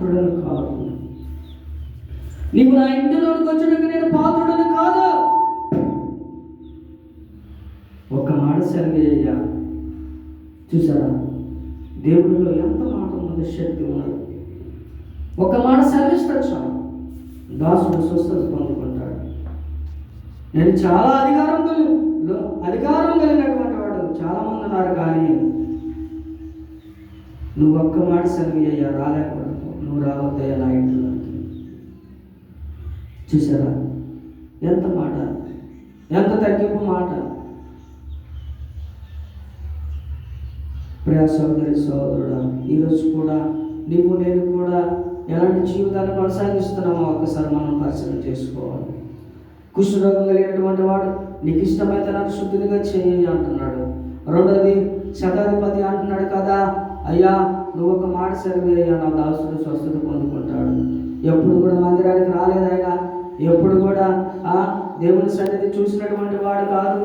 పాత్రుడను కాదు. నీవు నా ఇంటిలోనికి వచ్చడానికి నేను పాత్రుడను కాదు. ఒక్క మాట సెలవయ్యా. చూసారా, దేవుడిలో ఎంత మాట ఉన్నది, శక్తి ఉన్నది. ఒక మాట సెలవిస్తాడు చాలు, దాసుడు స్వస్థత పొందుకుంటాడు. నేను చాలా అధికారం కలిగినటువంటి వాడు చాలామంది ఉన్నారు, కానీ నువ్వు ఒక్క మాట సెలవయ్యా, రాలేకూడదు, నువ్వు రావద్దయ్యా నా ఇంట్లోకి. చూసారా ఎంత మాట, ఎంత తగ్గింపు మాట. ప్రియ సోదరి సోదరుడా, ఈరోజు కూడా నీవు నేను కూడా ఎలాంటి జీవితాన్ని కొనసాగిస్తున్నామో ఒక్కసారి మనం పరిశీలన చేసుకోవాలి. కుష్ఠరోగం కలిగినటువంటి వాడు నీకు ఇష్టమైతే నాకు శుద్ధిగా చేయి అంటున్నాడు. రెండోది శతాధిపతి అంటున్నాడు కదా, అయ్యా నువ్వు ఒక మాట సెలవయ్యా, నా దాసుడు స్వస్థత పొందుకుంటాడు. ఎప్పుడు కూడా మందిరానికి రాలేదైనా, ఎప్పుడు కూడా దేవుని సన్నిధి చూసినటువంటి వాడు కాదు,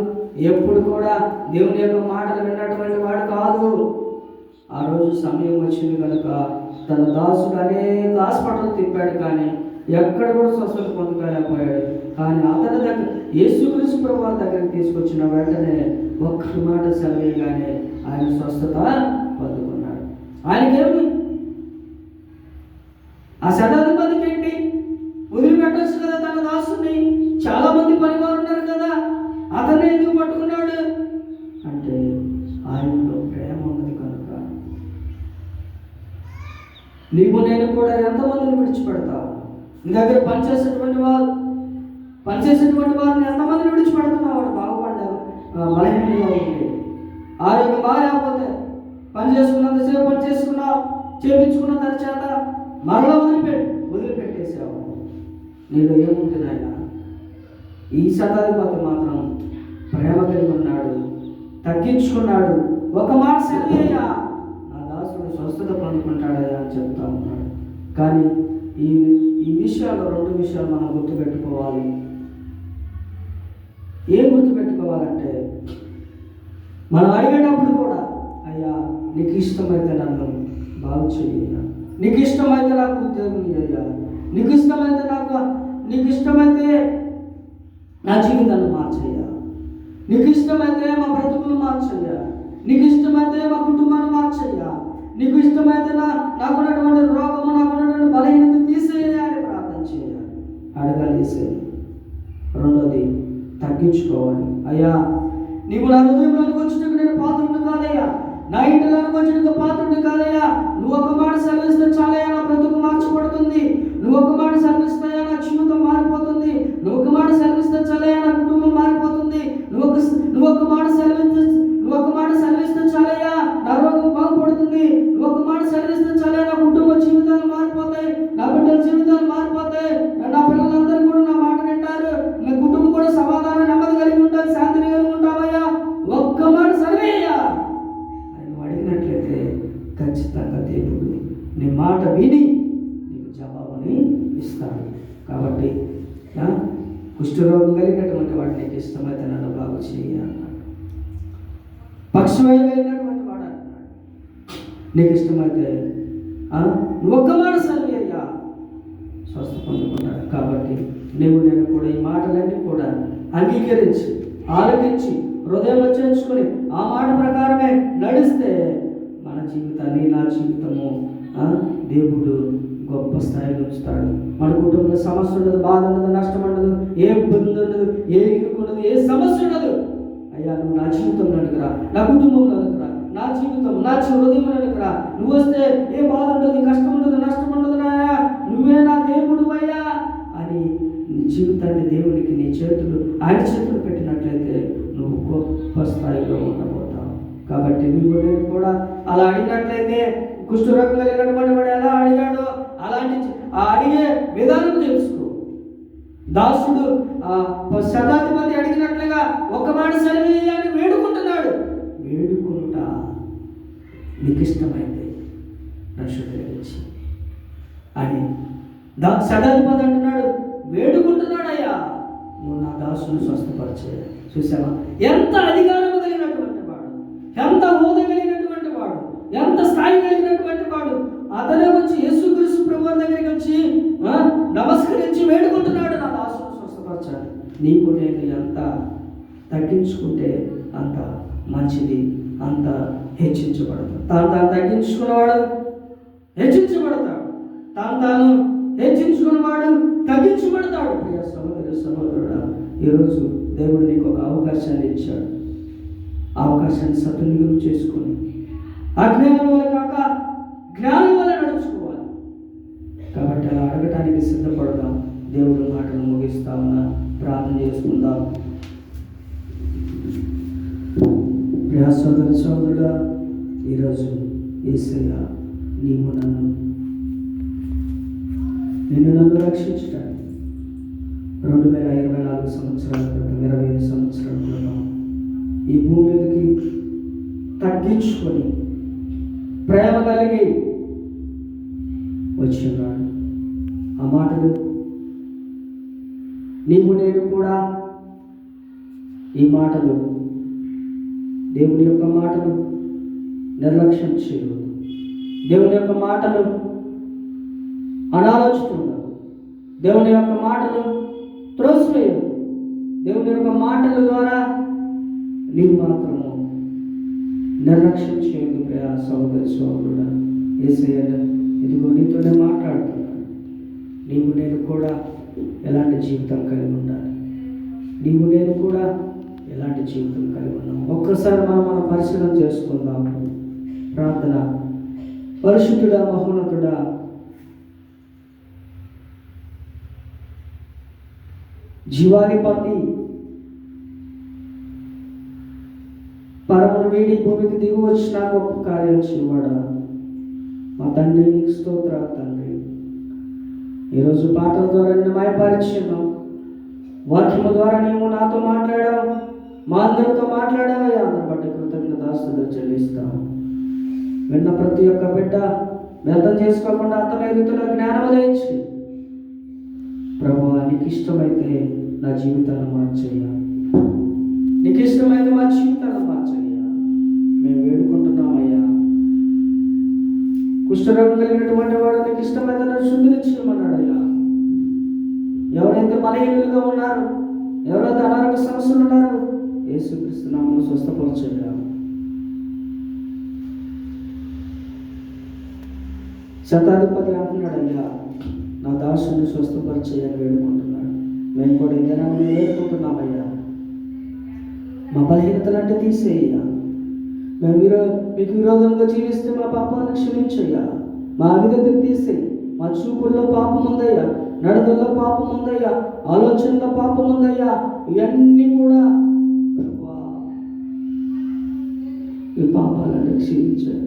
ఎప్పుడు కూడా దేవుని యొక్క మాటలు విన్నటువంటి వాడు కాదు. ఆ రోజు సమయం వచ్చింది కనుక తన దాసుడు అనేక హాస్పిటల్ తిప్పాడు, కానీ ఎక్కడ కూడా స్వస్థత పొందుకోలేకపోయాడు. కానీ అతని దగ్గర యేసుక్రీస్తు ప్రభువు దగ్గరికి తీసుకొచ్చిన వెంటనే ఒక్క మాట సెలవేయగానే ఆయన స్వస్థత పొందుకున్నాడు. ఆయనకేమి ఆ శతాధిపతికి ఏంటి, వదిలిపెట్టచ్చు కదా తన దాసుని, చాలా మంది పనివారు ఉన్నారు కదా, అతనే ఎందుకు పట్టుకున్నాడు అంటే ఆయనలో ప్రేమ ఉన్నది కనుక. నీవు నేను కూడా ఎంతమందిని విడిచిపెడతావు? నీ దగ్గర పనిచేసేటువంటి వారిని ఎంతమందిని విడిచిపెడుతున్నావు? వాడు బాగుపడ్డారు, బలహీనంగా ఉంది, ఆరోగ్యం బాగాలేకపోతే పని చేసుకున్నంతసేపు పని చేసుకున్నావు, చేపించుకున్న దాని చేత మరలా వదిలిపెట్టేసావు. నీలో ఏముంటుంది ఆయన? ఈ శతాధిపతి మాత్రం ప్రేమ కలిగి ఉన్నాడు, తగ్గించుకున్నాడు. ఒక మాట సెలవయ్యా, నా దాసుడు స్వస్థత పొందుకుంటాడయ్యా అని చెప్తా ఉన్నాడు. కానీ ఈ విషయాలు, రెండు విషయాలు మనం గుర్తుపెట్టుకోవాలి. ఏం గుర్తుపెట్టుకోవాలంటే, మనం అడిగేటప్పుడు కూడా అయ్యా నీకు ఇష్టమైతే నన్ను బాగు చేయ్యా, నీకు ఇష్టమైతే నాకు ఉద్యోగం ఇయ్యా, నీకు ఇష్టమైతే నా జీవితాన్ని మార్చయ్యా, నీకు ఇష్టమైతే మా బ్రతుకులు మార్చయ్యా, నీకు ఇష్టమైతే మా కుటుంబాన్ని మార్చయ్యా, నీకు ఇష్టమైతే నాకున్నటువంటి రోగము, నాకున్నటువంటి బలహీనత తీసేయా అని ప్రార్థన చేయాలి, అడగాలి. రెండోది తగ్గించుకోవాలి. అయ్యా నీవు నా హృదయంలోకి వచ్చినట్టు నేను పాత్రుడు కాదయ్యా, నా ఇంటిలోకి వచ్చిన పాత్రుడు కాదయ్యా, నువ్వు ఒక మాట సెలవిస్తే చాలయ్యా నా బ్రతుకు మార్చబడుతుంది, నువ్వు ఒక మాట సెలవిస్తాయా నా జీవితం మారిపోతుంది, నువ్వు ఒక మాట సెలవిస్తే చాలయ్యా నా కుటుంబం మారిపోతుంది, నువ్వు ఒక మాట సెలవిస్తే చాలయ్యా నా రోగం బాగుపడుతుంది, నువ్వు ఒక మాట సెలవిస్తే చాలయ్యా నా కుటుంబ జీవితాలు మారిపోతాయి, నా బిడ్డల జీవితాలు మారిపోతాయి, నా పిల్లలందరూ కూడా నా మాట వింటారు, నా కుటుంబం కూడా సమాధానం నెమ్మది కలిగి ఉంటుంది, శాంతిని కలిగి ఉంటావయ్యా, ఒక్క మాట సెలవేయ్యా అని నువ్వు అడిగినట్లయితే ఖచ్చితంగా దేవుడు నీ మాట విని నీకు జవాబుని ఇస్తాడు. కాబట్టి కుష్ఠరోగం కలిగినటువంటి వాడు నీకు ఇష్టమైతే నన్ను బాగు చేయి అన్నాడు. పక్షవాయు కలిగినటువంటి వాడు అంటున్నాడు, నీకు ఇష్టమైతే నువ్వు ఒక్క మాట సెలవయ్యా, స్వస్థ పొందుకున్నాడు. కాబట్టి నేను కూడా ఈ మాటలన్నీ కూడా అంగీకరించి, ఆలోచించి, హృదయంలో చేర్చుకొని ఆ మాట ప్రకారమే నడిస్తే మన జీవితాన్ని, నా జీవితము దేవుడు గొప్ప స్థాయిలో ఉంచుతాడు. మన కుటుంబంలో సమస్య ఉండదు, బాధ ఉండదు, నష్టం ఉండదు, ఏ ఇబ్బంది ఉండదు, ఏ ఇరుకు ఉండదు, ఏ సమస్య ఉండదు. అయ్యా నువ్వు నా జీవితంలోనికి రా, నా కుటుంబంలోనికి రా, నా జీవితం, నా హృదయంలోనికి రా, నువ్వు వస్తే ఏ బాధ ఉండదు, కష్టం ఉండదు, నష్టం ఉండదు, నాయా నువ్వే నా దేవుడు అయ్యా అని నీ జీవితాన్ని దేవునికి నీ ఆయన చేతులు పెట్టినట్లయితే నువ్వు గొప్ప స్థాయిలో ఉండబోతావు. కాబట్టి నువ్వు నేను కూడా అలా అడిగినట్లయితే, కుష్ఠరోగం కలిగినటువంటి వాడు ఎలా అడిగాడో అలాంటి అడిగే విధానం తెలుసుకో. దాసుడు శతాధిపతి అడిగినట్లుగా ఒక మాట సెలవేయాలని వేడుకుంటున్నాడు. వేడుకుంటా నీకు ఇష్టమైతే రక్షించి అని శతాధిపతి అంటున్నాడు, వేడుకుంటున్నాడయ్యా నువ్వు నా దాసును స్వస్థపరిచే. చూసావా ఎంత అధికారం కలిగినటువంటి వాడు, ఎంత హోదా కలిగినటువంటి వాడు, ఎంత స్థాయి కలిగినటువంటి వాడు. అతనే వచ్చి యేసుక్రీస్తు ప్రభువు నీకు నేను ఎంత తగ్గించుకుంటే అంత మంచిది, అంత హెచ్చించబడతాడు. తాను తగ్గించుకున్నవాడు హెచ్చించబడతాడు, తాను హెచ్చించుకున్నవాడు తగ్గించబడతాడు. ప్రియ సహోదరి సహోదరుడా, ఈరోజు దేవుడు నీకు ఒక అవకాశాన్ని ఇచ్చాడు. అవకాశాన్ని సద్వినియోగం చేసుకొని అజ్ఞానం వల్ల కాక జ్ఞానం వల్ల నడుచుకోవాలి. కాబట్టి అలా అడగటానికి సిద్ధపడదాం. దేవుడి మాటను ముగిస్తా ఉన్నా, ప్రార్థన చేసుకుందాం. ప్రియ సోదరి సోదరుడా, ఈరోజు యేసయ్య నీవు నన్ను రక్షించటానికి 2024 సంవత్సరాల క్రితం, 25 సంవత్సరాల క్రితం ఈ భూమి మీదకి తగ్గించుకొని ప్రేమ కలిగి వచ్చినాడు. ఆ మాటలు నీవు నేను కూడా ఈ మాటలు, దేవుని యొక్క మాటలు నిర్లక్ష్యం చేయవద్దు. దేవుని యొక్క మాటలు అనాలోచిస్తుండదు. దేవుని యొక్క మాటలు త్రోసివేయదు. దేవుని యొక్క మాటల ద్వారా నీవు మాత్రము నిర్లక్ష్యం చేయదు. ప్రియ సహోదరి సహోదరుడా, యేసయ్య ఇదిగో నీతోనే మాట్లాడుతున్నాను. నీవు నేను కూడా ఎలాంటి జీవితం కలిగి ఉండాలి, నీవు నేను కూడా ఎలాంటి జీవితం కలిగి ఉన్నాం. ఒక్కసారి మనం పరిశీలన చేసుకుందాం. ప్రార్థన. పరిశుద్ధుడా, మహోన్నతుడా, జీవాధిపతి, పరమను వీడి భూమికి దిగి వచ్చిన గొప్ప కార్యం చేయవాడా, మా తండ్రి నీకు స్తోత్రాలు తండ్రి. ఈరోజు పాటల ద్వారా నిన్ను మాయపరిచాను, వాక్యము ద్వారా నీవు నాతో మాట్లాడావు, మా అందరితో మాట్లాడావయ్యా. అందరి బట్టి కృతజ్ఞతాస్తుతులు చెల్లిస్తాం. విన్న ప్రతి ఒక్క బిడ్డ వ్యర్థం చేసుకోకుండా అర్థమయ్యే రీతిలో జ్ఞానము దయచి ప్రభువా, నీకు ఇష్టమైతే నా జీవితాన్ని మార్చయ్యా, నీకు ఇష్టమైతే మా జీవితాన్ని మార్చయ్యా. మేము వేడుకుంటున్నామయ్యా. కుష్ఠరోగం కలిగినటువంటి వాడు నీకు ఇష్టమైతే నన్ను శుద్ధిని చేయమన్నాడయ్యా. ఎవరైతే బలహీనులుగా ఉన్నారు, ఎవరైతే అనారోగ్య సమస్యలు ఉన్నారో యేసుక్రీస్తు నామములో స్వస్థపరచయ్యా. శతాధిపతి అంటున్నాడయ్యా, నా దాసుని స్వస్థపరిచేయని వేడుకుంటున్నాడు. మేము కూడా ఇదేనా వేడుకుంటున్నామయ్యా. మా బలహీనతలంటే తీసేయ్యా. మేము మీకు విరోధంగా జీవిస్తే మా పాపాలను క్షమించయ్యా. మా అవిధతను తీసేయి. మా చూపుల్లో పాపం ఉందయ్యా, నడతల్లో పాపం ఉందయ్యా, ఆలోచనలో పాపం ఉందయ్యా. ఇవన్నీ కూడా ఈ పాపాలను క్షమించాయి.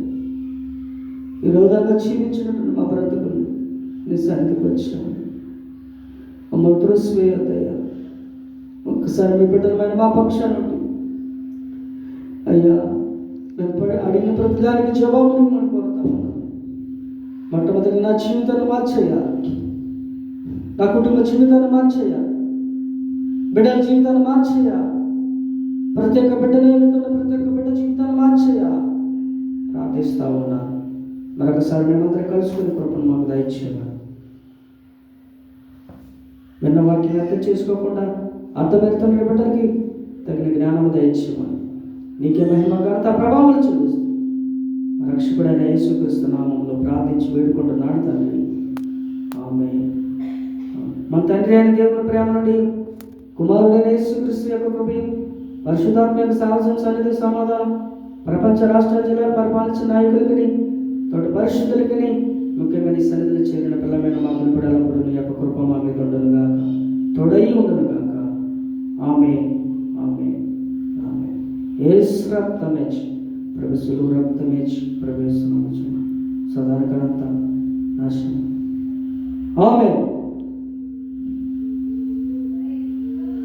ఈ రోజంతా క్షమించినట్టు మా బ్రతుకులు నీ సన్నిధికి వచ్చాము. మమ్మల్ని త్రోసివేయొద్దయ్యా. ఒక్కసారి మీ బిడ్డలమైన మా పక్షాన్ని అయ్యా, మేము అడిగిన ప్రతిదానికి జవాబులు మనం కోరుతా ఉన్నాం. మొట్టమొదటి నా జీవితాన్ని మార్చయ్యా, నా కుటుంబ జీవితాన్ని మార్చయ్యా, బిడ్డల జీవితాన్ని మార్చయ్యా, ప్రతి ఒక్క బిడ్డనే ఉంటున్న ప్రతి ఒక్క బిడ్డ జీవితాన్ని మార్చయ్యా. ప్రార్థిస్తా ఉన్నా. మరొకసారి మేమందరం కలుసుకుని కృపను మాకు దయచేయాలి. విన్న వాక్యం అర్థం చేసుకోకుండా అర్థమవుతున్న బిడ్డలకి తగిన జ్ఞానము దయచేయమని నీకే మహిమ ఘనత ప్రభావాలు చూపిస్తుంది. రక్షకుడైన యేసుక్రీస్తు నామములో ప్రార్థించి వేడుకుంటున్నాడు తండ్రి. ఆమేన్. మన తండ్రి అయిన దేవుని ప్రేమ నుండి, కుమారుడైన యేసుక్రీస్తు యొక్క కృపయు, పరిశుద్ధాత్మ యొక్క సహజం సన్నిధి సమాధానం ప్రపంచ రాష్ట్ర జిల్లాలు పరిపాలించిన నాయకులకి, తోటి పరిశుద్ధులకి, ముఖ్యంగా నీ సన్నిధిలో చేరిన పిల్లమైన మా మునిపడలప్పుడు నీ యొక్క కృప మా మీద ఉండను గాక, తోడై ఉండను గాక. ఆమేన్. ఆమేన్. ఆమేన్. యేసు రక్తమేచ్ ప్రభు సులువు రక్తమేచ్ ప్రవేశించు సదానకంతా నాశనం. ఆమేన్.